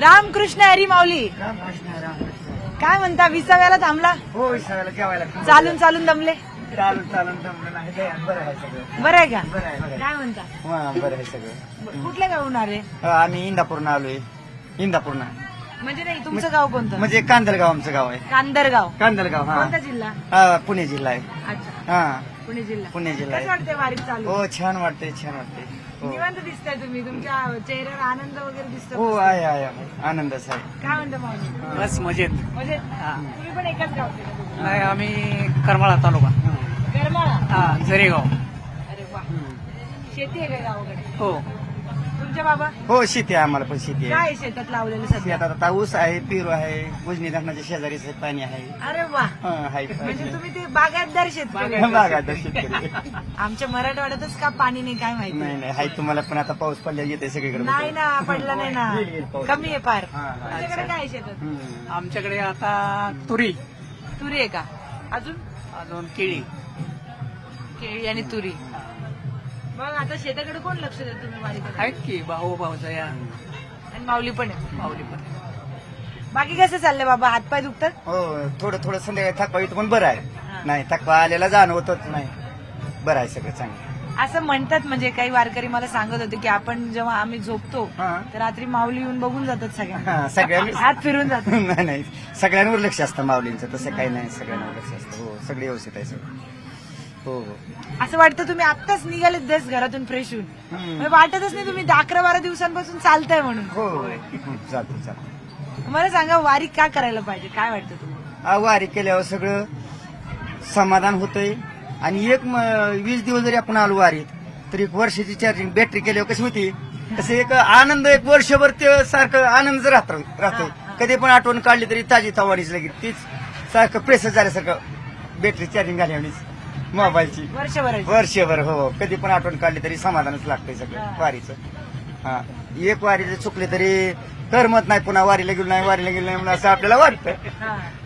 रामकृष्ण हरी माऊली. काय म्हणता, 20व्याला थांबला? हो, 20व्याला जेवायला चालून चालून दमले? चालून जमलं नाही. बरं आहे सगळं. बरं आहे का? बरं आहे. काय म्हणता? बरं आहे सगळं. कुठल्या गावून आले? आम्ही इंदापूरनं आलोय. इंदापूरनं म्हणजे नाही, तुमचं गाव कोणतं? म्हणजे कांदलगाव आमचं गाव आहे. कांदरगाव. कांदलगाव. कोणता जिल्हा? पुणे जिल्हा आहे. अच्छा, हा, पुणे जिल्हा. पुणे जिल्हा कसं आहे. वाटतंय वारीत चालू? हो, छान वाटतंय. हो. निवांत दिसताय तुम्ही, तुमच्या चेहऱ्यावर आनंद वगैरे दिसतो. हो, आहे आनंदच आहे. काय म्हणता माऊली? बस मजेत. म्हणजे तुम्ही पण एकाच गावचे का दोघं? नाही, आम्ही करमाळा तालुका. करमाळा. झरेगाव. अरे वा. शेती आहे का गावाकडे? हो. तुमच्या बाबा? हो, शेती आहे. आम्हाला पण शेती आहे. काय शेतात लावलेलं सध्या? शेतात आता ऊस आहे, पेरू आहे, उजनी धरणाच्या शेजारीच पाणी आहे. अरे वा. आहे. म्हणजे तुम्ही ते बागायतदार शेतकरी. बागायतदार शेतकरी. आमच्या मराठवाड्यातच का पाणी नाही काय माहिती? नाही हाय. तुम्हाला पण आता पाऊस पडल्या येते सगळीकडे. नाही ना, पडला नाही ना, कमी आहे फार. हा. तुमच्याकडे काय आहे शेतात? आमच्याकडे आता तुरी, तुरी आहे का? अजून अजून केळी. केळी आणि तुरी. मग आता शेताकडे कोण लक्ष देत तुम्ही वारीकडे? आहेत की भाऊ भाऊचा या आणि माऊली पण आहे. माऊली पण. बाकी कसं चाललंय बाबा? हातपाय दुखतात? हो, थोडं संध्याकाळी थकवा येतो, पण बरं हा. आहे. नाही, थकवा आलेला जाणवतच नाही. बरं आहे सगळं चांगलं. असं म्हणतात, म्हणजे काही वारकरी मला सांगत होते की आपण जेव्हा आम्ही झोपतो हा. तर रात्री माऊली येऊन बघून जातात सगळ्यांना. हा, सगळ्यांनी हात फिरून जातात. नाही सगळ्यांवर लक्ष असतं माऊलींचं. तसं काही नाही, सगळ्यांवर लक्ष असतं. हो, सगळे व्यवस्थित आहे सगळं. हो. असं वाटतं तुम्ही आत्ताच निघाले देश घरातून फ्रेश होऊन. हम्म. म्हणजे वाटतच नाही तुम्ही 11-12 दिवसांपासून चालताय म्हणून. हो, चालतं. मला सांगा, वारी का करायला पाहिजे? काय वाटतं तुम्हाला? वारी केल्यावर सगळं समाधान होतंय. आणि 20 दिवस जरी आपण आलो वारीत, तर एक वर्षाची चार्जिंग बॅटरी केल्यावर कशी होती, तसं एक आनंद, एक वर्षभर ते सारखं आनंद राहतोय. कधी पण आठवण काढली तरी ताजी तवानीच लगेच तीच सारखं प्रेसर झाल्यासारखं बॅटरी चार्जिंग झाल्यानेच मोबाईलची वर्षभर. हो, कधी पण आठवण काढली तरी समाधानच लागतंय सगळं वारीचं. हा, एक वारी जर चुकले तरी करमत नाही, पुन्हा वारीला गेलो नाही म्हणून असं आपल्याला वाटतं.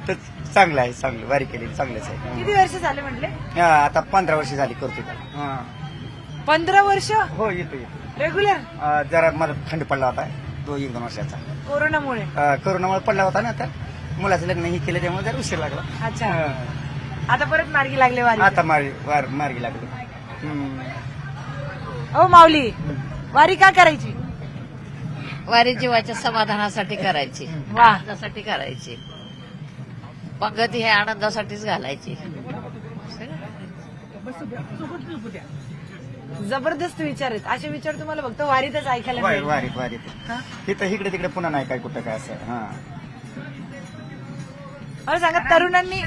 तर चांगलं आहे, चांगलं वारी केली चांगलंच आहे. किती वर्ष झाले म्हटले? हा, आता 15 वर्ष झाली करतो. 15 वर्ष हो, येतो. रेग्युलर? जरा मला थंड पडला होता 1-2 वर्षाचा. कोरोनामुळे? कोरोनामुळे पडला होता ना. आता मुलाचं लग्न ही केलं, त्यामुळे जरा उशीर लागला. अच्छा. आता परत मार्गी लागले वारी? आता मार्गी लागली. ओ माऊली, वारी का करायची? वारी जीवाच्या समाधानासाठी करायची, वा. आनंदासाठी करायची. पंगती हे आनंदासाठीच घालायची. जबरदस्त विचार आहेत. असे विचार तुम्हाला फक्त वारीतच ऐकायला मिळेल. वारीत इथं इकडे तिकडे पुन्हा नाही काय कुठं काय असं. हा, मला सांगा, तरुणांनी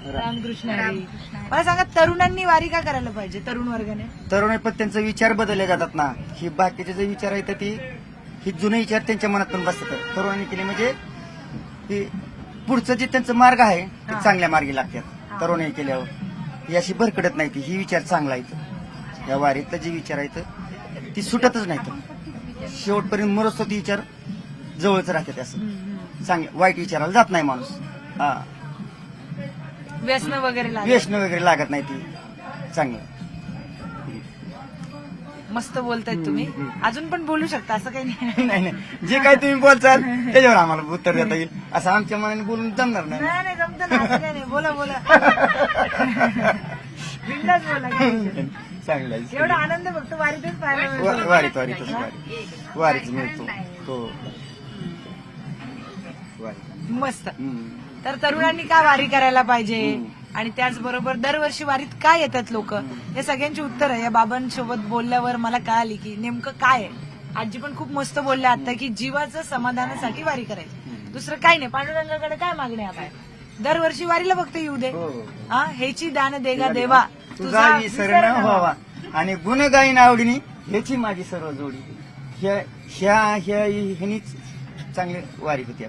रामकृष्ण हरी, मला सांगा, तरुणांनी वारी का करायला पाहिजे? तरुण वर्गाने तरुण पण त्यांचे विचार बदलले जातात ना. ही बाकीचे जे विचार आहेत ती ही जुने विचार त्यांच्या मनात पण बसतात. तरुणांनी केले म्हणजे ही पुढचं जे त्यांचं मार्ग आहे ते चांगल्या मार्गी लागतात. तरुणांनी केल्यावर ही अशी भरकडत नाही. ही विचार चांगला आहेत. या वारीतलं जे विचार आहेत ती सुटतच नाहीत. शेवटपर्यंत मरत ती विचार जवळच राहतात. असं चांगलं वाईट विचाराला जात नाही माणूस. हा, व्यसन वगैरे लागत नाही. ती चांगलं. मस्त बोलतायत तुम्ही. अजून पण बोलू शकता, असं काही नाही. नाही, जे काही तुम्ही बोलचाल त्याच्यावर आम्हाला उत्तर देता येईल. असं आमच्या मनाने बोलून जमणार नाही. नाही, जमतं ना, असं काही नाही. बोला बिंदास बोला. चांगलं आहे. एवढा आनंद फक्त वारीतच पाहायला मिळतो. वारीच मिळतो. हो, मस्त. तर तरुणांनी का वारी करायला पाहिजे, आणि त्याचबरोबर दरवर्षी वारीत का येतात लोक, या सगळ्यांची उत्तरं या बाबांसोबत बोलल्यावर मला कळाली की नेमकं काय आहे. आजी पण खूप मस्त बोलल्या आता की जीवाचं समाधानासाठी वारी करायची, दुसरं काही नाही. पांडुरंगाकडे काय मागणे आता? दरवर्षी वारीला फक्त येऊ दे. हा, हेची दान देगा देवा, तुझा विसर न व्हावा, आणि गुण गाईन आवडीनी ह्याची माझी सर्व जोडी. ह्यानीच चांगली वारी होती.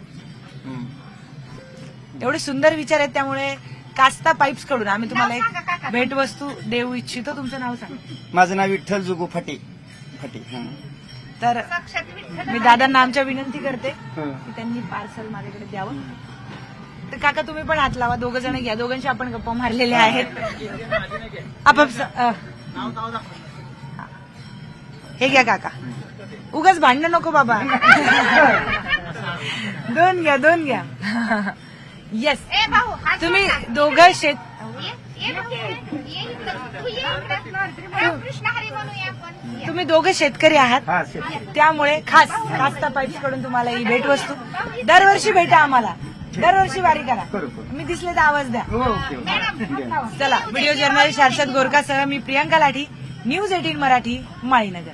एवढे सुंदर विचार आहेत. त्यामुळे कास्ता पाईप्स कडून आम्ही तुम्हाला एक भेटवस्तू देऊ इच्छितो. तुमचं नाव सांगा. माझं नाव विठ्ठल जुगू फटे. तर मी दादांना आमच्या विनंती करते की त्यांनी पार्सल माझ्याकडे द्यावं. तर काका तुम्ही पण हात लावा, 2 जण घ्या. दोघांशी आपण गप्पा मारलेल्या आहेत. हे घ्या काका, उगाच भांडणं नको बाबा. दोन घ्या येस तुम्ही दोघं शेत तुम्ही दोघं शेतकरी आहात हा शेतकरी. त्यामुळे खास पाईप्स कडून तुम्हाला ही भेटवस्तू दरवर्षी भेटा आम्हाला दरवर्षी वारी करा करू. मी दिसले तर आवाज द्या ओके ओके. चला व्हिडिओ जर्नलिस्ट हर्षद गोरकासह मी प्रियांका लाठी न्यूज 18 मराठी माळीनगर.